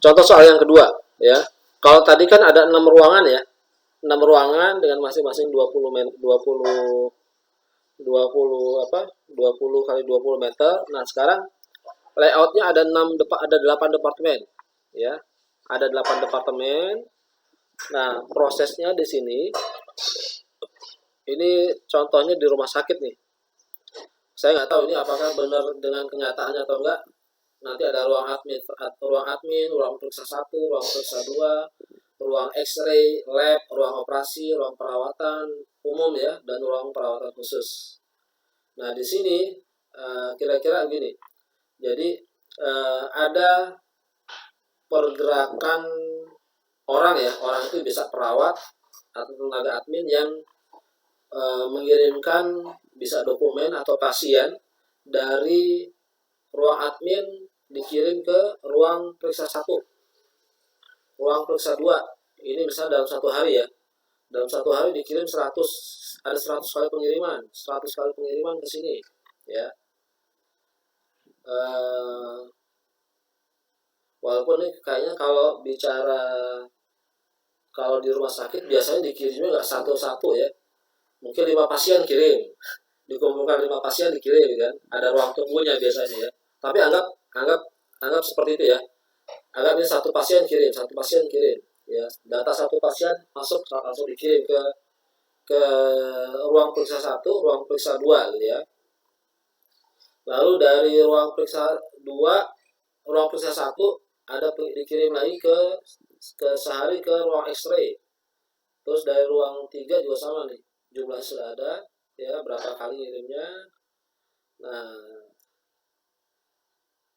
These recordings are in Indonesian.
Contoh soal yang kedua, ya. Kalau tadi kan ada 6 ruangan ya. 6 ruangan dengan masing-masing 20 apa? 20 kali 20 meter. Nah, sekarang layoutnya ada 8 departemen, ya. Ada 8 departemen. Nah, prosesnya di sini ini contohnya di rumah sakit nih. Saya nggak tahu ini apakah benar dengan kenyataannya atau enggak. Nanti ada ruang admin, ruang periksa 1, ruang periksa 2, ruang X-ray, lab, ruang operasi, ruang perawatan umum ya, dan ruang perawatan khusus. Nah, di sini kira-kira gini. Jadi ada pergerakan orang ya, orang itu bisa perawat atau tenaga admin yang mengirimkan bisa dokumen atau pasien dari ruang admin dikirim ke ruang periksa 1, ruang periksa 2. Ini misalnya dalam satu hari ya. Dalam satu hari dikirim 100, ada 100 kali pengiriman, 100 kali pengiriman ke sini ya. Walaupun nih kayaknya kalau di rumah sakit biasanya dikirimnya nggak satu-satu ya. Mungkin 5 pasien kirim, dikumpulkan 5 pasien dikirim kan. Ada ruang tunggunya biasanya ya. Tapi anggap seperti itu ya. Anggap ini satu pasien kirim ya. Data satu pasien masuk langsung dikirim ke ruang periksa 1, ruang periksa 2 gitu ya. Lalu dari ruang periksa 2, ruang periksa 1 ada dikirim lagi ke sehari ke ruang X-ray. Terus dari ruang 3 juga sama nih. Jumlahnya sudah ada ya, berapa kali ngirimnya. Nah,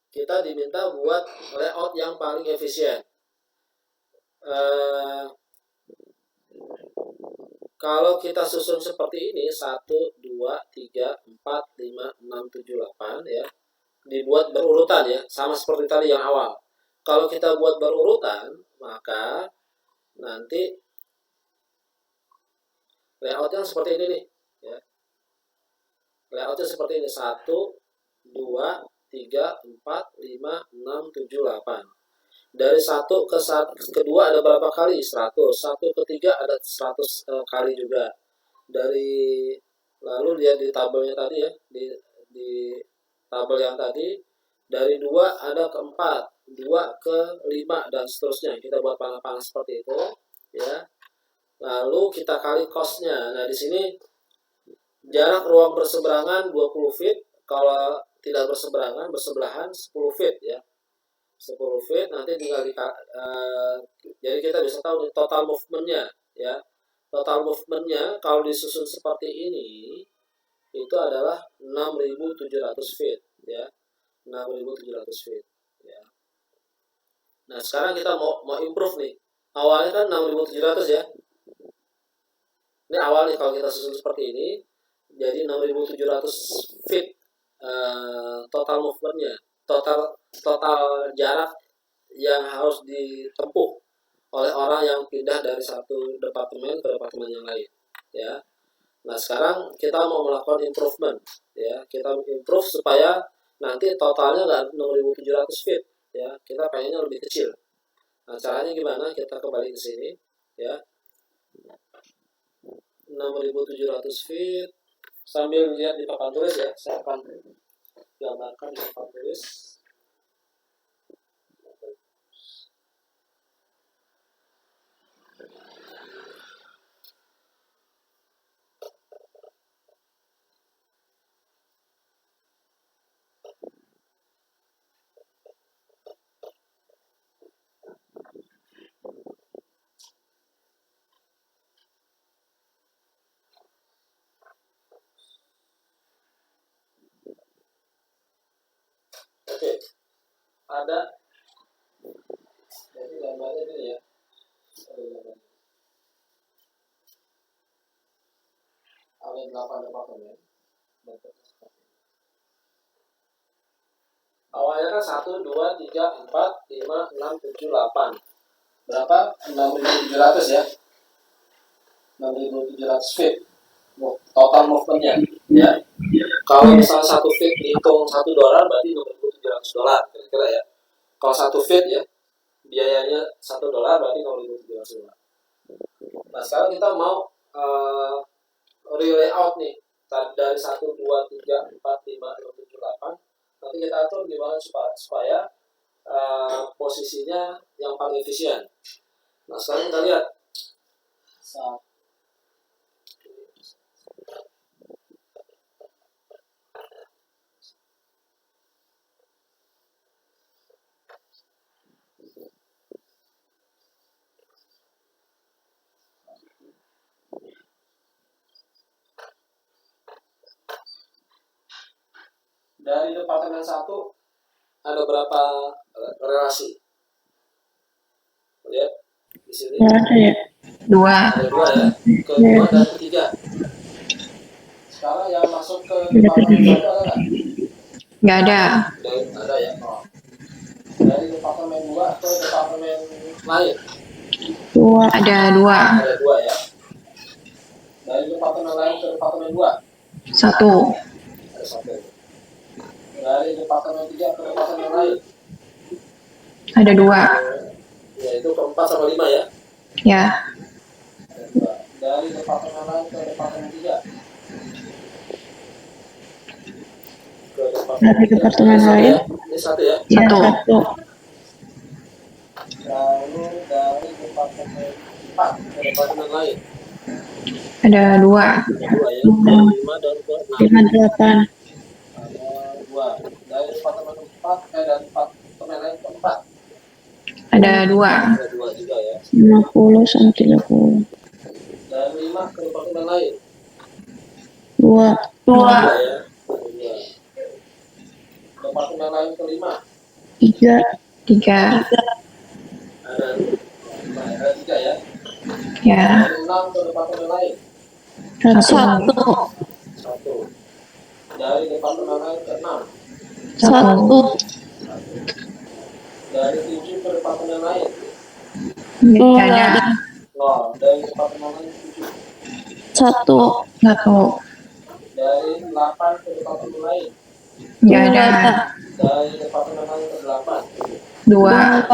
kita diminta buat layout yang paling efisien. Kalau kita susun seperti ini 1, 2, 3, 4, 5, 6, 7, 8 ya, dibuat berurutan ya, sama seperti tadi yang awal. Kalau kita buat berurutan, maka nanti layoutnya seperti ini nih ya. Layoutnya seperti ini 1, 2, 3, 4, 5, 6, 7, 8. Dari 1 ke 2 ada berapa kali? 100. 1 ke 3 ada 100 kali juga. Lalu dia di tabelnya tadi ya, di tabel yang tadi, dari 2 ada ke 4, 2 ke 5 dan seterusnya. Kita buat panah-panah seperti itu ya. Lalu kita kali cosnya. Nah, di sini jarak ruang berseberangan 20 feet, kalau tidak bersebelahan 10 feet ya. 10 feet nanti tinggal jadi kita bisa tahu nih total movementnya ya. Total movementnya kalau disusun seperti ini itu adalah 6.700 feet ya. 6.700 feet ya. Nah, sekarang kita mau improve nih. Awalnya kan 6.700 ya. Ini awalnya kalau kita susun seperti ini jadi 6.700 feet total movementnya, total jarak yang harus ditempuh oleh orang yang pindah dari satu departemen ke departemen yang lain ya. Nah, sekarang kita mau melakukan improvement ya. Kita improve supaya nanti totalnya nggak 6.700 feet ya. Kita pengennya lebih kecil. Nah, caranya gimana? Kita kembali ke sini ya. 6.700 feet sambil lihat di papan tulis ya. Saya akan gambarkan di papan tulis. Oke, ada jadi gambarnya ini ya. Ada 8 departemen. Awalnya kan 1, 2, 3, 4, 5, 6, 7, 8. Berapa? 6.700 ya. 6.700 feet. Total movementnya ya. Kalau misalnya 1 feet dihitung $1 berarti $6.700 kira-kira ya. Kalau 1 feet ya biayanya $1 berarti 0.700 dolar. Nah sekarang kita mau layout nih dari 1, 2, 3, 4, 5, 6, 7, 8. Nanti kita atur gimana supaya posisinya yang paling efisien. Nah sekarang kita lihat dari departemen 1 ada berapa relasi? Lihat di sini. Ya. Dua. Ada 2 ya. Kedua dan ketiga. Sekarang yang masuk ke departemen 1 ada nggak? Nggak ada. Ada ya. Oh. Dari departemen 2 ke departemen lain. Ada dua. Ada 2 ya. Dari departemen lain ke departemen 2. Satu. Ada 1. Dari departemen 3 ke departemen lain. Ada 2. Ya itu ke-4 sama 5 ya. Ya. Ada 2. Dari departemen lain ke departemen 3. Dari departemen lain. Ini 1 ya. Satu. Lalu dari departemen 4 ke departemen lain. Ada 2. Ada 2 ya. 5 dan ke-6. 5, 8. Ada 2. Dari departemen 4 dari departemen lain ke-4. Ada 2. Ada 2 juga ya. 50 sama 30. Dari 5 ke departemen lain. 2. 2 ya. 2. Departemen lain ke-5. 3. Ada 3 ya. Ya. Dari 6 ke departemen lain. 1. 1. Dari departemen lain ke-6. 1. Dari 7 ke departemen lain. Nggak ada. Oh, dari departemen lain 7. 1. Dari 8 ke departemen lain. Nggak ada. Dari departemen lain ke 8. 2.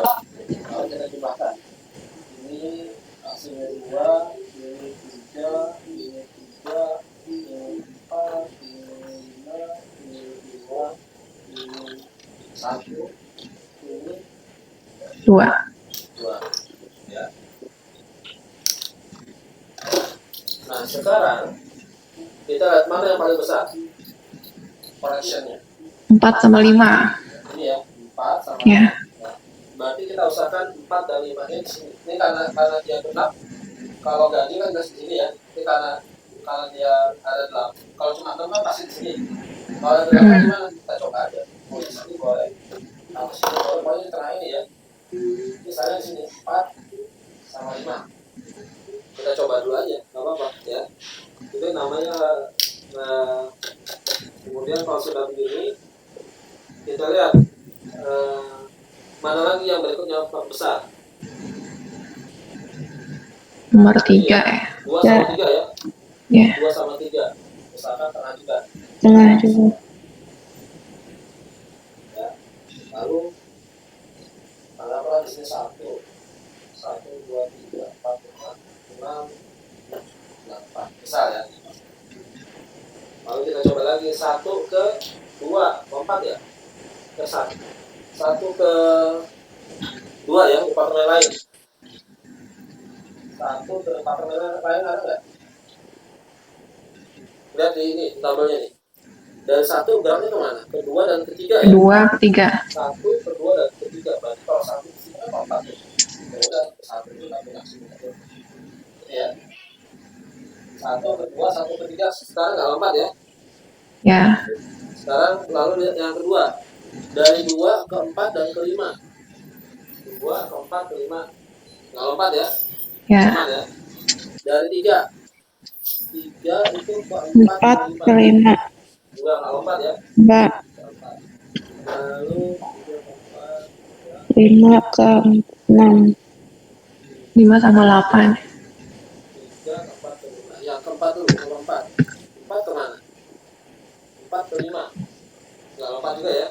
Kalau kita jumlahkan. Ini hasilnya 2, ini 3, ini 3, ini 4, ini 5, ini 2, ini 1, ini 2. 2 ya. Nah sekarang kita lihat mana yang paling besar correctionnya. 4 sama 5. Ini ya 4 sama 5 Ya. Nah, berarti kita usahakan 4 dan 5 nya di sini. Ini karena dia genap. Kalau ganjil kan di sini ya. Ini karena dia ada 8. Kalau cuma 6 kan pasti di sini. Kalau ada 8 gimana? Kita coba aja. Mau di sini boleh. Nah di sini boleh. Pokoknya di tengah ini ya. Misalnya di sini 4 sama 5. Kita coba dulu aja, nggak apa-apa ya. Itu namanya. Kemudian kalau sudah begini, kita lihat mana lagi yang berikutnya besar. Nomor 3 ya. 2 sama 3 ya. Ya. 2 sama 3. Misalkan tengah juga. Tengah juga. Ya. Lalu anggaplah di sini 1, 2, 3, 4, 5, 6, 8. Misal ya. Lalu kita coba lagi 1 ke 2, 4 ya. Ke 1 ke 2 ya, departemen lain. 1 ke departemen lain ada nggak? Lihat di ini tabelnya nih. Dari 1 geraknya kemana? Ke 2 dan ke 3 ya? 2 ke 3. 1 ke 2 dan ke 3. Berarti kalau 1 ke sini kan 4 ya. Ya udah, ke 1 itu tapi langsung ya. 1 ke 2, 1 ke 3 sekarang nggak lompat ya. Ya. Sekarang lalu lihat yang kedua. Dari 2 ke 4 dan ke 5. 2 ke 4 ke 5. Nggak lompat ya. Ya. Sama ya. Dari 3. 3 itu ke 4 ke 5. Juga nggak lompat ya. Enggak. Lalu 5 ke 6. 5 sama 8. 3 ke 4 ke 5. Yang keempat dulu, nomor 4. 4 ke mana? 4 ke 5. Nggak lompat juga ya.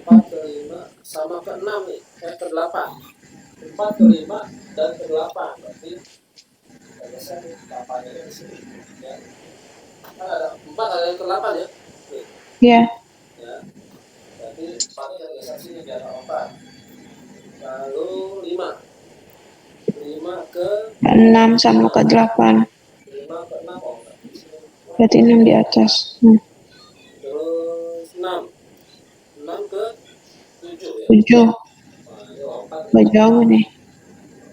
4 ke 5 sama ke 6 nih. ke 8. 4 ke 5 dan ke 8. Berarti kita geser 8 nya di sini. Ya. Kan ada 4, ada yang ke 8 ya. Nih. Iya. Ya. Berarti 4 nya kita geser sini biar lompat. Lalu 5. 5 ke 6 sama ke 8. 5 ke 6. Oh, Berarti 6 di atas. Terus 6. 6 ke 7 ya. 7. Nah, ini lompat. Jauh nih.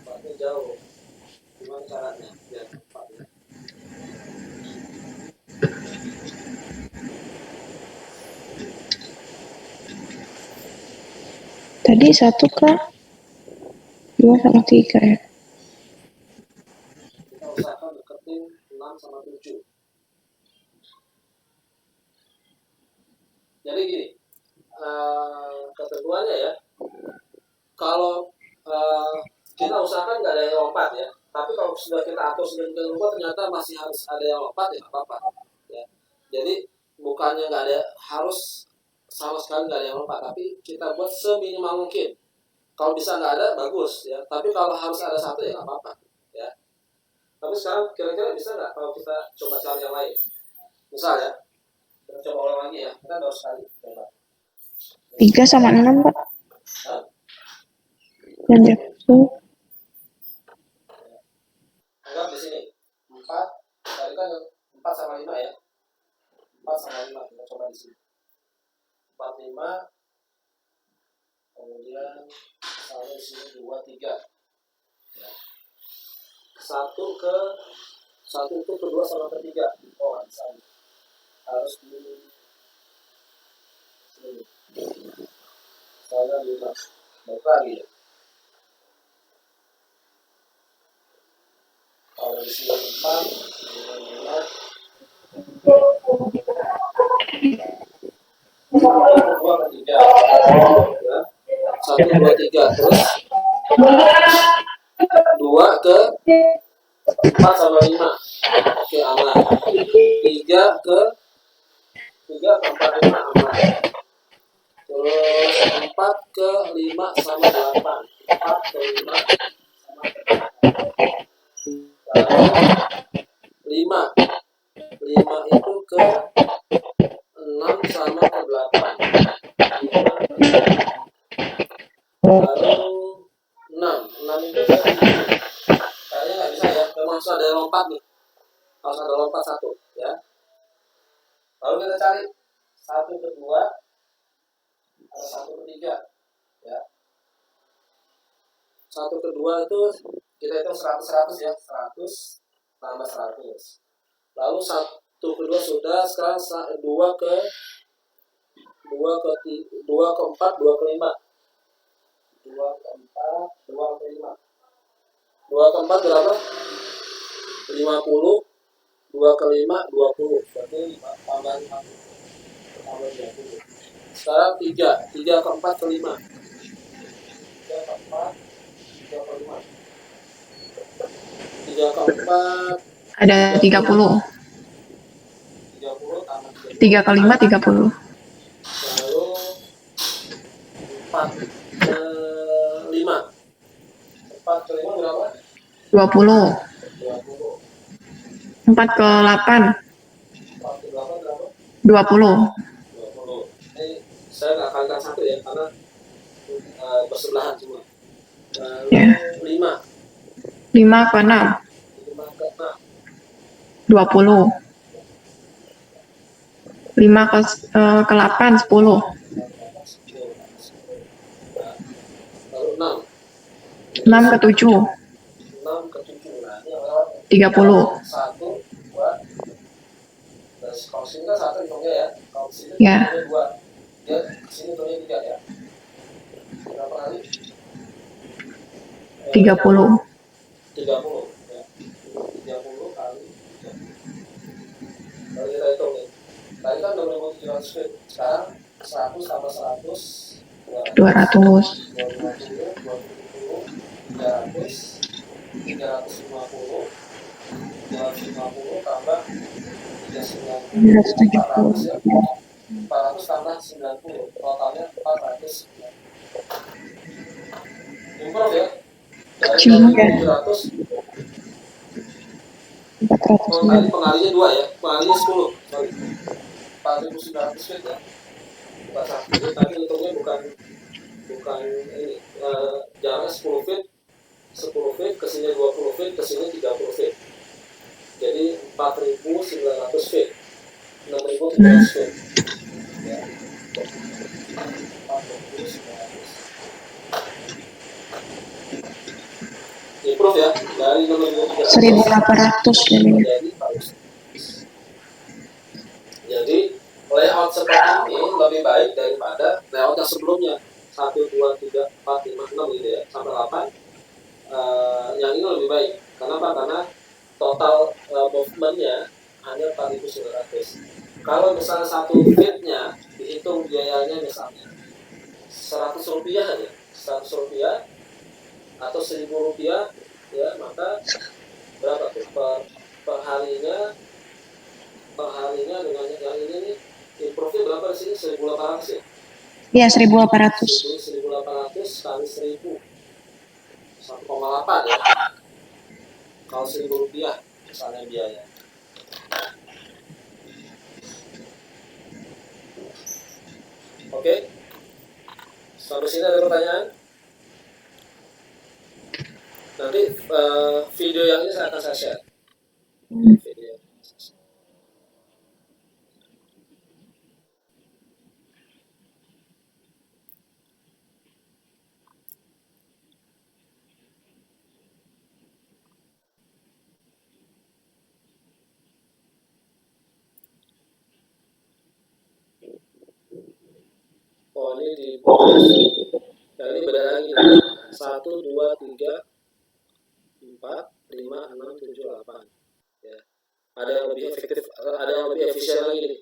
Lompatnya jauh. Gimana caranya? Biar lompat ya. Tadi 1 ke 2 sama 3 ya. Kita usahakan deketin 6 sama 7. Jadi gini, ketentuannya ya, kalau kita usahakan nggak ada yang lompat ya, tapi kalau sudah kita atur sedemikian rupa ternyata masih harus ada yang lompat ya apa-apa ya. Jadi bukannya nggak ada, harus sama sekali nggak ada yang lompat, tapi kita buat seminimal mungkin. Kalau bisa nggak ada bagus ya, tapi kalau harus ada satu ya nggak apa-apa ya. Tapi sekarang kira-kira bisa nggak kalau kita coba cari yang lain? Misal ya, kita coba ulang lagi ya, kita baru sekali coba. 3 sama 6, Pak. Lanjut. Anggap di sini 4, tadi kan 4 sama 5 ya. 4 sama 5 kita coba di sini. 4 5, kemudian misalnya di sini 2 3. Ya. 1 itu kedua sama ketiga. Oh, bisa. Harus di sini. Misalnya 5. Baik lagi ya. Kalau di sini 4, 5, 2 ketiga. Ya. 1 2 3 terus 2 ke 4 sama 5. Oke, aman. 3 ke 4 5 aman. Terus 4 ke 5 sama 8. 4 ke 5 sama 8. Lalu 5 itu ke 6 sama ke 8. 5 ke 8. Lalu 6 itu ke 7. Kayaknya nggak bisa ya, memang harus ada lompat nih. Harus ada lompat 1 ya. Lalu kita cari 1 ke 2, ada 1 ke 3 ya. 1 ke 2 itu kita hitung 100 ya, 100 tambah 100. Lalu 1 ke 2 sudah, sekarang 2 ke 4, 2 ke 5. 2 ke 4, 2 ke 5. 2 ke 4 berapa? 50. 2 ke 5, 20. Berarti 5 tambah 50. Tambah 20. Sekarang 3 ke 4 ke 5. 3 ke 4, 3 ke 5. 3 ke 4. Ada 30. 30 tambah 30. 3 ke 5, 30. Lalu 4 ke 5. 4 ke 5 berapa? 20. 20. 4 ke 8. 4 ke 8 berapa? 20. 20. Ini saya nggak kalikan 1 ya, karena bersebelahan semua. Lalu Ya. 5. 5 ke 6. 5 ke 6. 20. 5 ke 8, 10. Lalu 6. 6 ke 7. 6 ke 7. Nah, ini lewat 30. 1, 2. Terus kalau sini kan 1 hitungnya ya. Kalau sini Ya. hitungnya 2. Dia kesini hitungnya 3 ya. Berapa kali? 30. 30 ya. 30 kali 3. Kalau kita hitung nih. Tadi kan 2.700 feet. Sekarang 100 tambah 100 200. 250, 270, 300, 350, 250 tambah 390, 400 ya. 400 tambah 90, totalnya 490. improve ya. Dari Juga 6.700, 400 oh tadi pengalinya 2 ya, pengalinya 10, sorry, 4.900 feet ya, bukan 1. Jadi tadi hitungnya bukan ini, jaraknya 10 feet, 10 feet, kesini 20 feet, kesini 30 feet. Jadi 4.900 feet, 6.300 feet. Ya. 4.900. Improve ya, dari 1.800 jadinya. Jadi layout seperti ini lebih baik daripada layout yang sebelumnya 1, 2, 3, 4, 5, 6 gitu ya sampai 8. Yang ini lebih baik. Kenapa? Karena total movementnya hanya 4.900. Kalau misalnya 1 feetnya dihitung biayanya misalnya 100 rupiah aja, 100 rupiah atau 1.000 rupiah ya, maka berapa tuh per harinya dengan yang ini nih, improve-nya berapa di sini? 1.800 ya? Iya, 1.800. 1.800 kali 1.000, 1,8 ya. Kalau 1.000 rupiah misalnya biaya. Oke? Sampai sini ada pertanyaan? Nanti video yang ini akan saya share. Video. Oh ini di yang ini beda lagi nih. 1, 2, 3, 4, 5, 6, 7, 8 ya. Ada yang lebih efektif, ada yang lebih efisien lagi nih.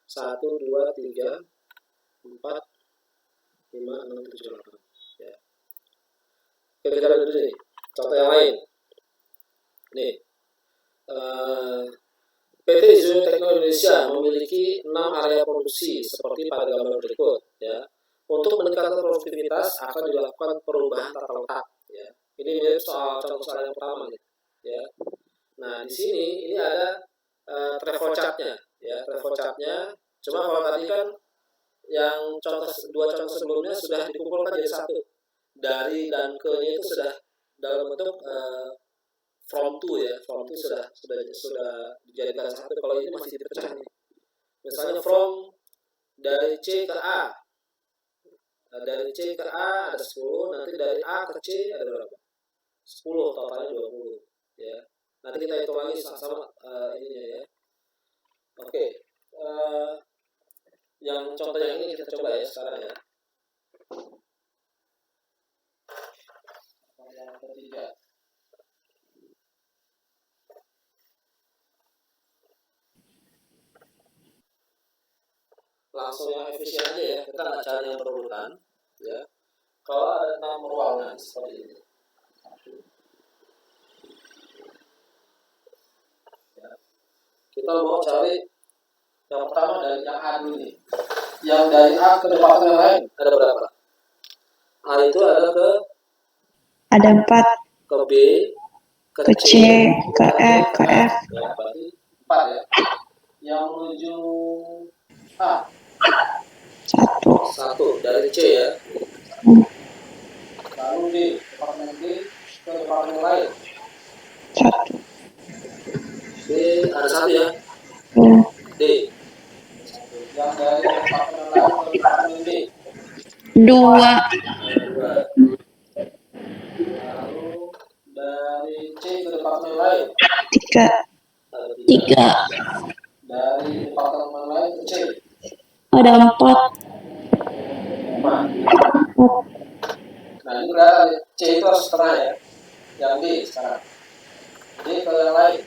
1, 2, 3, 4, 5, 6, 7, 8 ya. Oke, kita lihat dulu nih contoh yang lain nih. PT Izumo Teknologi Indonesia memiliki 6 area produksi seperti pada gambar berikut ya. Untuk meningkatkan produktivitas akan dilakukan perubahan tata letak ya. Ini mirip contoh soal yang pertama nih ya. Nah, di sini ini ada travel chart-nya ya, travel chart-nya. Cuma kalau tadi kan yang dua contoh sebelumnya sudah dikumpulkan jadi satu. Dari dan ke-nya itu sudah dalam bentuk from to ya, from to sudah dijadikan satu. Kalau ini masih dipecah nih. Misalnya from dari C ke A. Dari C ke A ada 10, nanti dari A ke C ada berapa? 10, totalnya 20 ya. Nanti kita hitung lagi sama-sama ininya ya. Oke. Yang contoh yang ini kita coba ya sekarang ya. Yang ketiga. Langsung yang efisien aja ya, kita nggak cari yang berurutan ya. Kalau ada 6 ruangan seperti ini ya, kita mau cari yang pertama dari yang A dulu nih. Yang dari A ke departemen yang lain ada berapa? A itu ada ke Ada 4. Ke B, ke C, ke E, ke F. Ya, berarti 4 ya. Yang menuju A 1 dari C ya. Lalu D, departemen D ke departemen lain 1. D ada 1 ya. D. Yang dari departemen lain ke departemen D 2. Lalu dari C ke departemen lain 3. Dari departemen lain ke C Ada 4. Nah ini kelihatan C itu harus setengah ya. Yang D sekarang D ke yang lain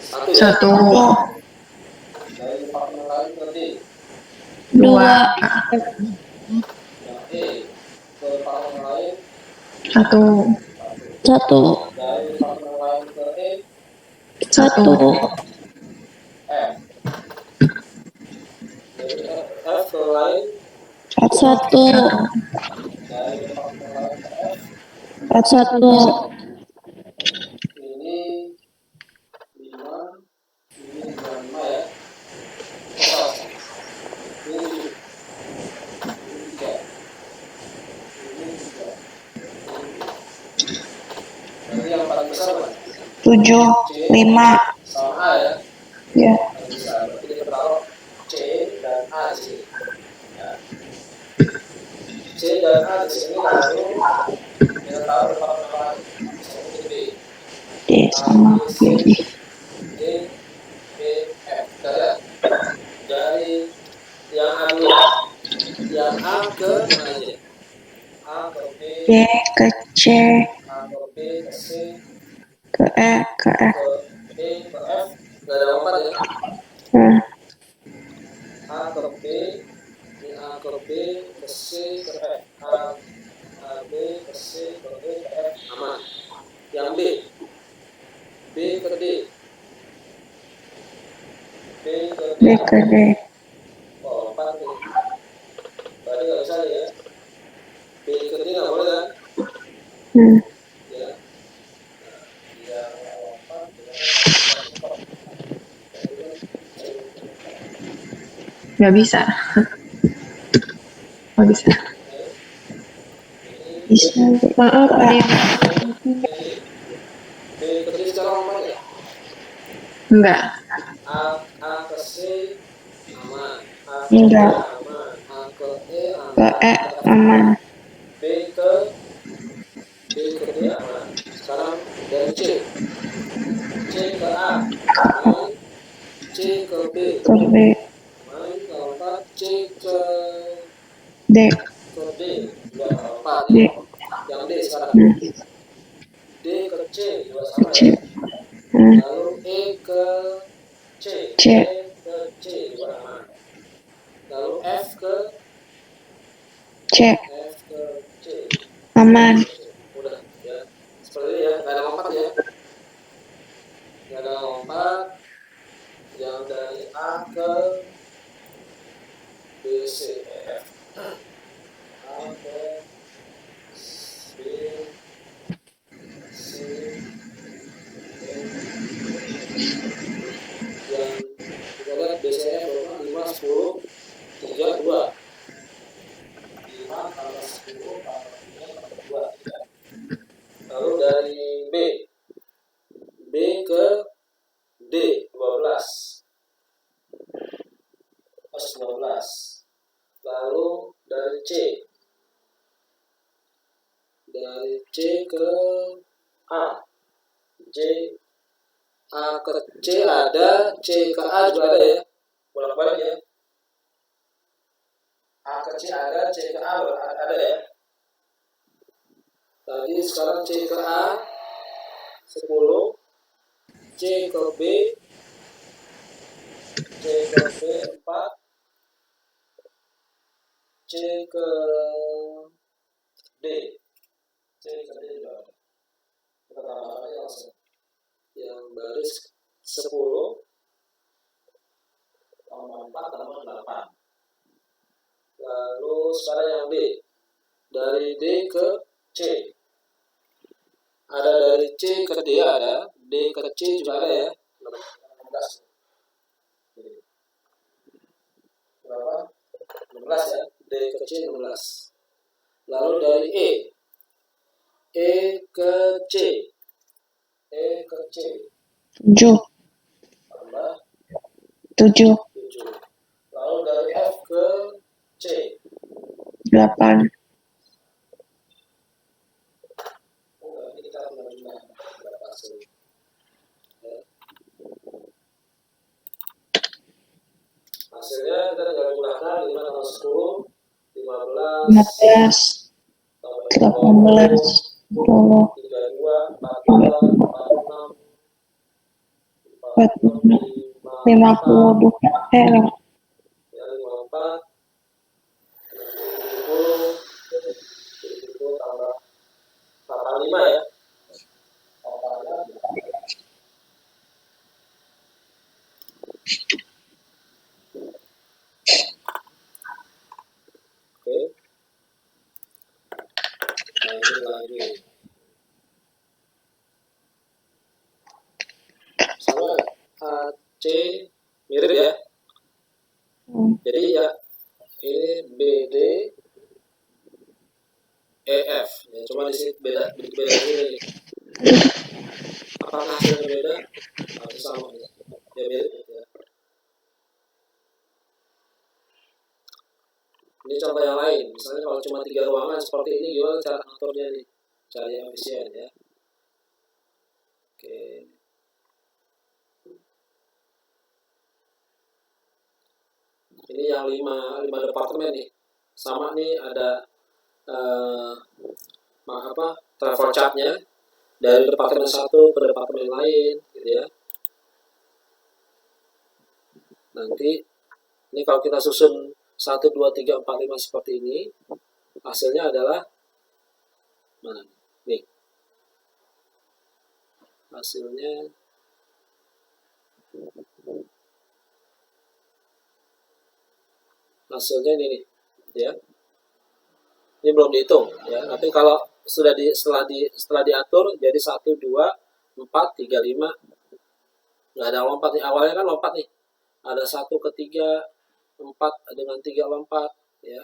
1 ya. 1. Dari departemen lain ke D 2. yang E ke departemen lain 1. dari departemen lain ke E 1. F dari F ke lain 1. dari 41. Ini 5, ini bukan 5 ya. Salah. Ini 7. Ini 3. Ini 3. Berarti yang paling besar mana? 7, 5. Sama A ya. Ya. Paling besar. Berarti kita taruh C dan A di sini. Ya. C dan A di sini, lalu kita taruh depan nama lagi. Sama jadi B. D sama B. D, B, F. Dari yang A dulu ya. Yang A ke mana aja? A ke B, B ke C, A ke B ke C, ke E, ke F. ke E ke F. Gak ada lompat ya. Nah, A ke B, ini A ke B ke C ke F. A B ke C ke E ke F, aman. Yang B, B ke D, B ke D, B ke D. oh lompat nih. Berarti nggak bisa ya. B ke D nggak boleh kan? Ya. Dia lompat, Nggak bisa. Nggak bisa. Bisa. Maaf, ada yang B ke D secara lompat ya. enggak. A ke C aman, A ke B Enggak. aman, A ke E aman, Ke E aman. B ke D aman. Sekarang dari C ke A main, C ke B Ke B. main, kalau lompat C ke D. D juga kalau lompat D. ya. Yang D sekarang D ke C juga sama C. ya. Lalu E ke C, C. E ke C juga aman. Lalu F ke C. C Aman. udah ya, seperti ini ya, nggak ada lompat ya, nggak ada lompat. Yang dari A ke B C E F, A ke B C E, yang kita lihat B C E F berapa? 5, 10, 3, 2. 5 tambah 10 tambah 3 tambah 2. Lalu dari B ke D 12 pas 12. Lalu dari C ke A, A ke C ada, C ke A juga ada ya, bolak-balik ya. A ke C ada, C ke A ada ya. Tadi sekarang C ke A 10, C ke B 4, C ke D, C ke D juga ada. Kita tambahkan aja langsung. Yang baris 10 tambah 4 tambah 8. Lalu sekarang yang D, dari D ke C ada, dari C ke D ada, D ke C juga ada ya. 16. Berapa? 16 ya, D ke C 16. Lalu dari E ke C, 7. tambah 7. 7. Lalu dari F ke C 8. kita tinggal jumlah berapa hasil. Hasilnya kita tinggal jumlahkan 5 tambah 10 15 18, 20, 32 42 46 52. ya 54 70 tambah 85 ya. Totalnya oke. Lanjut lagi. sama nggak? AC mirip ya. Jadi ya ini BD EF ya, cuma di sini beda di sini nih. Apakah hasilnya beda? Harus sama ya, ya mirip ya. Ini contoh yang lain, misalnya kalau cuma 3 ruangan seperti ini, gimana cara ngaturnya nih? Cara yang efisien ya. Oke. Ini yang 5 departemen nih. Sama nih ada travel chartnya dari departemen satu ke departemen lain, gitu ya. Nanti ini kalau kita susun 1, 2, 3, 4, 5 seperti ini, hasilnya adalah mana? Nih. Hasilnya ini nih, ya. Ini belum dihitung, ya. Nanti kalau setelah diatur jadi 1, 2, 4, 3, 5, nggak ada lompat nih. Awalnya kan lompat nih. Ada 1 ke 3, 4 dengan 3 lompat, ya.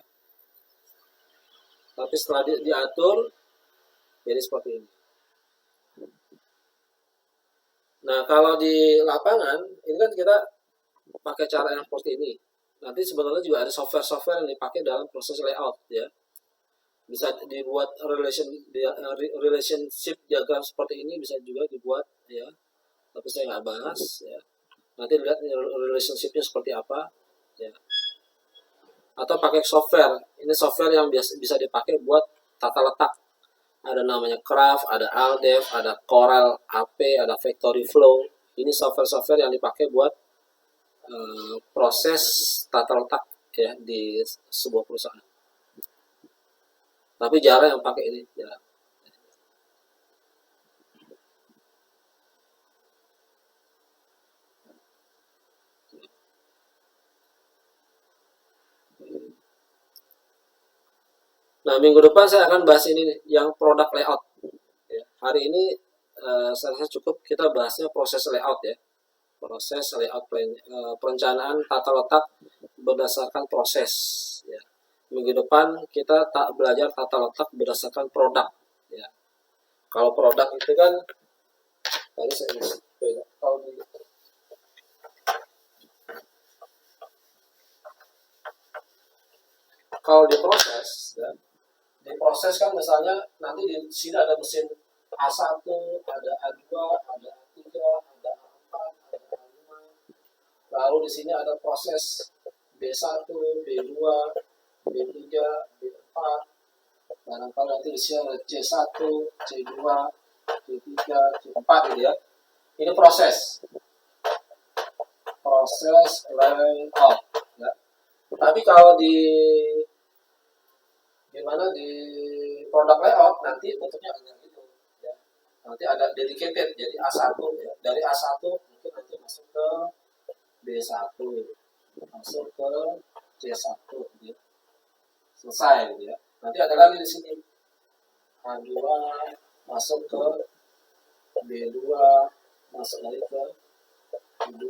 Tapi setelah diatur jadi seperti ini. Nah, kalau di lapangan ini kan kita pakai cara yang seperti ini. Nanti sebenarnya juga ada software-software yang dipakai dalam proses layout, ya. Bisa dibuat relationship diagram seperti ini, bisa juga dibuat, ya. Tapi saya nggak bahas, ya. Nanti lihat relationshipnya seperti apa, ya. Atau pakai software. Ini software yang bisa dipakai buat tata letak. Ada namanya Craft, ada Aldev, ada Corel AP, ada Factory Flow. Ini software-software yang dipakai buat proses tata letak ya di sebuah perusahaan. Tapi jarang yang pakai ini, jarang. Nah, minggu depan saya akan bahas ini nih, yang product layout. Ya, hari ini saya rasa cukup kita bahasnya proses layout ya. Proses layout perencanaan tata letak berdasarkan proses. Ya. Minggu depan kita belajar tata letak berdasarkan produk. Ya. Kalau produk itu kan tadi saya beda. Kalau di proses, ya, di proses kan misalnya nanti di sini ada mesin A1, ada A2, ada A3, ada A4, ada A5. Lalu di sini ada proses B1, B2, B3, B4. Barangkali nanti di sini ada C1, C2, C3, C4 gitu ya. Ini proses layout. Ya. Tapi kalau di produk layout nanti bentuknya agak gitu ya. Nanti ada dedicated jadi A1 ya. Dari A1 mungkin nanti masuk ke B1, masuk ke C1 gitu. Selesai gitu ya. Nanti ada lagi di sini A2 masuk ke B2, masuk lagi ke B2,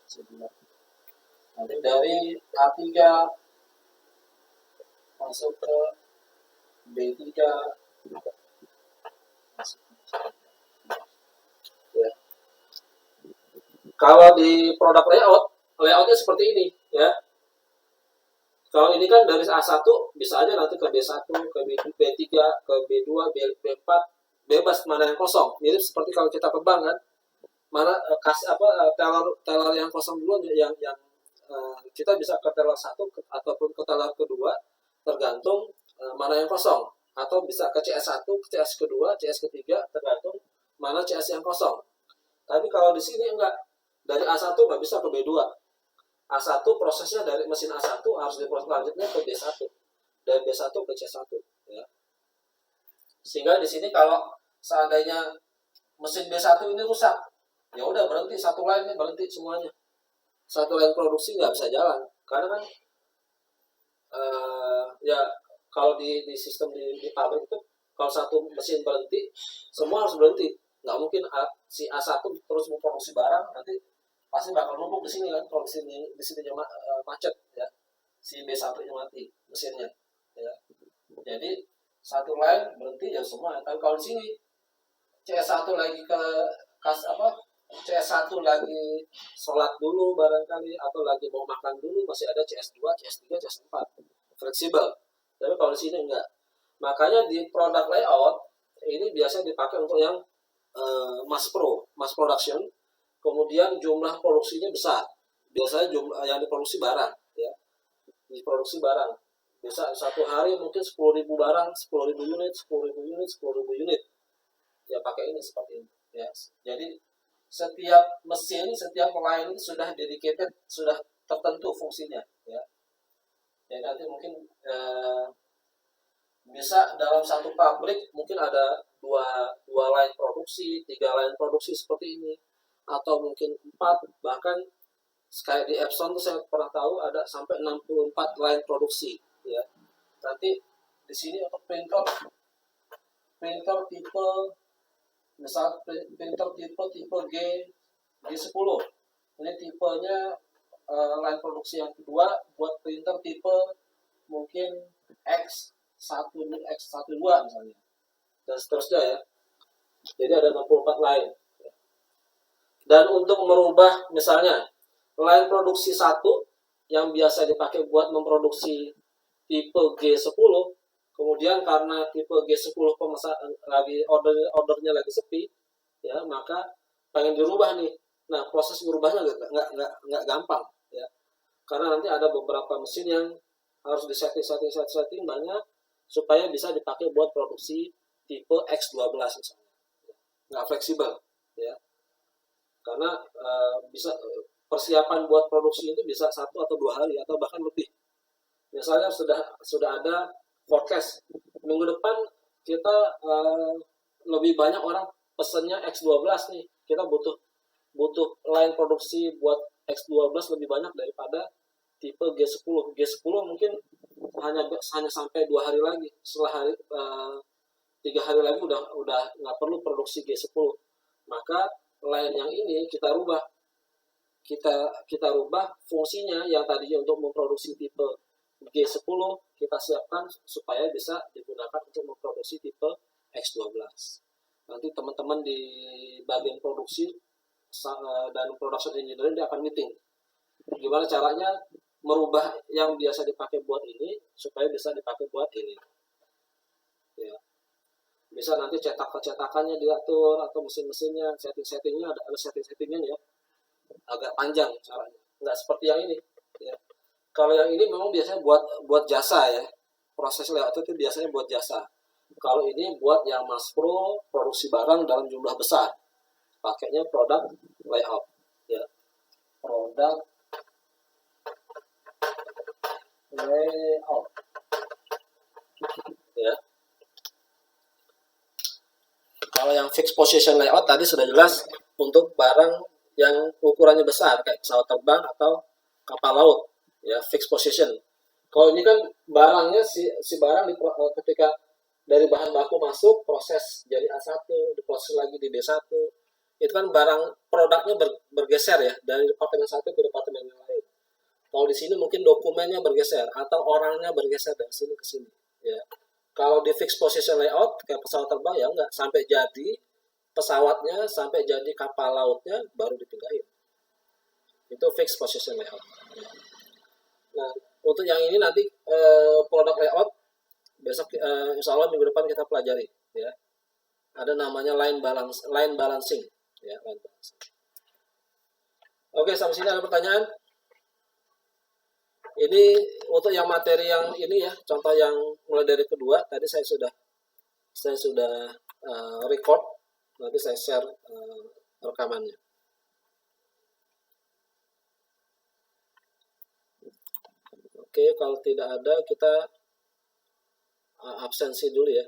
C2. Nanti dari A3 masuk ke B3, ya. Kalau di produk layoutnya seperti ini ya. Kalau ini kan dari A1 bisa aja nanti ke B1, ke B3, ke B2, B4, bebas mana yang kosong. Mirip seperti kalau kita terbang kan. Mana teller yang kosong dulu yang kita bisa ke teller 1 ataupun ke teller kedua tergantung mana yang kosong, atau bisa ke CS1, CS kedua, CS ketiga, tergantung mana CS yang kosong. Tapi kalau di sini enggak, dari A1 nggak bisa ke B2. A1 prosesnya dari mesin A1 harus diproses lanjutnya ke B1, dari B1 ke C1 ya. Sehingga di sini kalau seandainya mesin B1 ini rusak, ya udah berhenti, satu line ini berhenti semuanya. Satu line produksi nggak bisa jalan karena kan ya kalau di sistem di pabrik itu kalau satu mesin berhenti semua harus berhenti Nggak mungkin si A1 terus memproduksi barang, nanti pasti bakal numpuk di sini kan, kalau di sini macet ya, si B1-nya mati mesinnya ya. Jadi satu line berhenti ya semua. Tapi kalau di sini CS1 lagi CS1 lagi sholat dulu barangkali, atau lagi mau makan dulu, masih ada CS2, CS3, CS4 fleksibel. Tapi kalau di sini enggak. Makanya di product layout ini biasa dipakai untuk yang mass production, kemudian jumlah produksinya besar. Biasanya jumlah yang diproduksi barang ya, diproduksi barang bisa satu hari mungkin 10.000 barang, 10.000 unit, 10.000 unit, 10.000 unit ya, pakai ini seperti ini ya. Jadi setiap mesin, setiap line sudah dedicated, sudah tertentu fungsinya ya. Jadi nanti mungkin bisa dalam satu pabrik mungkin ada dua line produksi, 3 line produksi seperti ini, atau mungkin 4, bahkan kayak di Epson tuh saya pernah tahu ada sampai 64 line produksi ya. Nanti di sini untuk printer tipe, misal printer tipe G10, ini tipenya line produksi yang kedua buat printer tipe mungkin X1, X12 misalnya, dan seterusnya ya. Jadi ada 64 line. Dan untuk merubah misalnya line produksi 1 yang biasa dipakai buat memproduksi tipe G10, kemudian karena tipe G10 pemesan lagi ordernya lagi sepi ya, maka pengen dirubah nih. Nah, proses merubahnya nggak gampang ya, karena nanti ada beberapa mesin yang harus disetting banyak supaya bisa dipakai buat produksi tipe X12 misalnya. Nggak fleksibel ya, karena bisa persiapan buat produksi itu bisa 1 atau 2 hari atau bahkan lebih. Misalnya sudah ada forecast minggu depan kita lebih banyak orang pesennya X12 nih, kita butuh line produksi buat X12 lebih banyak daripada tipe G10. G10 mungkin hanya sampai 2 hari lagi, setelah 3 hari lagi udah nggak perlu produksi G10. Maka line yang ini kita rubah fungsinya yang tadinya untuk memproduksi tipe G10 kita siapkan supaya bisa digunakan untuk memproduksi tipe X12. Nanti teman-teman di bagian produksi dan production engineering dia akan meeting gimana caranya merubah yang biasa dipakai buat ini supaya bisa dipakai buat ini ya. Bisa nanti cetakannya diatur, atau mesin-mesinnya, setting-settingnya ada setting-settingnya ya, agak panjang caranya, nggak seperti yang ini ya. Kalau yang ini memang biasanya buat jasa ya, proses layout itu biasanya buat jasa. Kalau ini buat yang mass produksi barang dalam jumlah besar, pakainya product layout ya, product layout ya. Kalau yang fixed position layout tadi sudah jelas untuk barang yang ukurannya besar kayak pesawat terbang atau kapal laut ya, fixed position. Kalau ini kan barangnya si barang ketika dari bahan baku masuk proses jadi A1, diproses lagi di B1, itu kan barang produknya bergeser ya dari departemen satu ke departemen yang lain. Kalau di sini mungkin dokumennya bergeser atau orangnya bergeser dari sini ke sini ya. Kalau di fixed position layout kayak pesawat terbang ya enggak, sampai jadi pesawatnya, sampai jadi kapal lautnya baru dipindahin. Itu fixed position layout. Nah, untuk yang ini nanti product layout besok insya Allah minggu depan kita pelajari ya. Ada namanya line balancing ya, line balancing. Oke, sampai sini ada pertanyaan? Ini untuk yang materi yang ini ya, contoh yang mulai dari kedua tadi saya sudah record, nanti saya share rekamannya. Oke, kalau tidak ada kita absensi dulu ya.